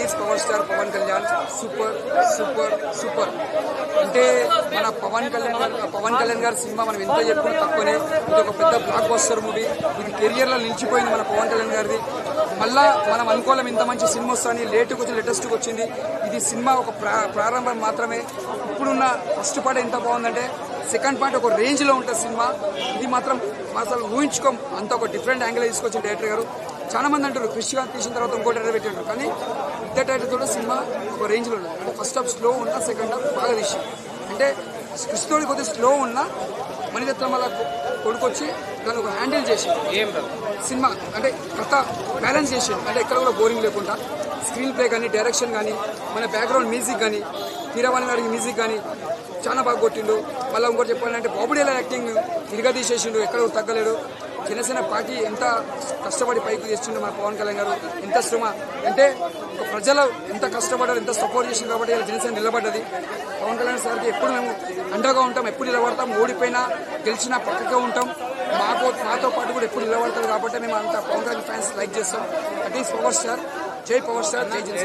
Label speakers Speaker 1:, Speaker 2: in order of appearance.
Speaker 1: Is power star Pawan Kalyan. Super super super. అంటే మన పవన్ కళ్యాణ్ గారి సినిమా మనం ఎంత చెప్పుకున్నా తక్కువనే. ఇది ఒక పెద్ద బ్లాక్ బస్టర్ మూవీ. ఇది కెరియర్లో నిలిచిపోయింది మన పవన్ కళ్యాణ్ గారిది. మళ్ళా మనం అనుకోలేం ఇంత మంచి సినిమా వస్తుంది. లేటెస్ట్గా వచ్చింది. ఇది సినిమా ఒక ప్రారంభం మాత్రమే. ఇప్పుడున్న ఫస్ట్ పార్ట్ ఎంత బాగుందంటే సెకండ్ పార్ట్ ఒక రేంజ్లో ఉంటుంది సినిమా. ఇది మాత్రం అసలు ఊహించుకోం. అంత ఒక డిఫరెంట్ యాంగిల్ తీసుకొచ్చిన డైరెక్టర్ గారు. చాలా మంది అంటారు క్రిష్ గారు తీసిన తర్వాత ఇంకో డైరెక్టర్ పెట్టారు, కానీ ఇద్దరు డైరెక్టర్ కూడా సినిమా ఒక రేంజ్లో ఉంది. అంటే ఫస్ట్ హాఫ్ స్లో ఉన్నా సెకండ్ హాఫ్ బాగా తీసి, అంటే క్రిష్ తోడి కొద్దిగా స్లో ఉన్నా మణిరత్నం అలా కొడుకొచ్చి దాన్ని ఒక హ్యాండిల్ చేసి సినిమా అంటే కథ బ్యాలెన్స్ చేసిండు. అంటే ఎక్కడ కూడా బోరింగ్ లేకుండా స్క్రీన్ ప్లే కానీ డైరెక్షన్ కానీ మన బ్యాక్గ్రౌండ్ మ్యూజిక్ కానీ కీరవాణి గారికి మ్యూజిక్ కానీ చాలా బాగా కొట్టిండు. మళ్ళీ ఇంకోటి చెప్పాలంటే బాబుడేలా యాక్టింగ్ తిరిగా తీసేసిండు, ఎక్కడ తగ్గలేడు. జనసేన పార్టీ ఎంత కష్టపడి పైకి తెచ్చిండు మన పవన్ కళ్యాణ్ గారు. ఎంత శ్రమ అంటే ఒక ప్రజలు ఎంత కష్టపడ్డారు, ఎంత సపోర్ట్ చేసింది కాబట్టి ఇలా జనసేన నిలబడ్డది. పవన్ కళ్యాణ్ సార్కి ఎప్పుడు మేము అండగా ఉంటాం, ఎప్పుడు నిలబడతాం. ఓడిపోయినా గెలిచినా పక్కకే ఉంటాం. మాతో పాటు కూడా ఎప్పుడు నిలబడతారు కాబట్టి మేము అంత పవన్ కళ్యాణ్ ఫ్యాన్స్ లైక్ చేస్తాం. That is power star. జై పవర్ స్టార్, జై జనసేన.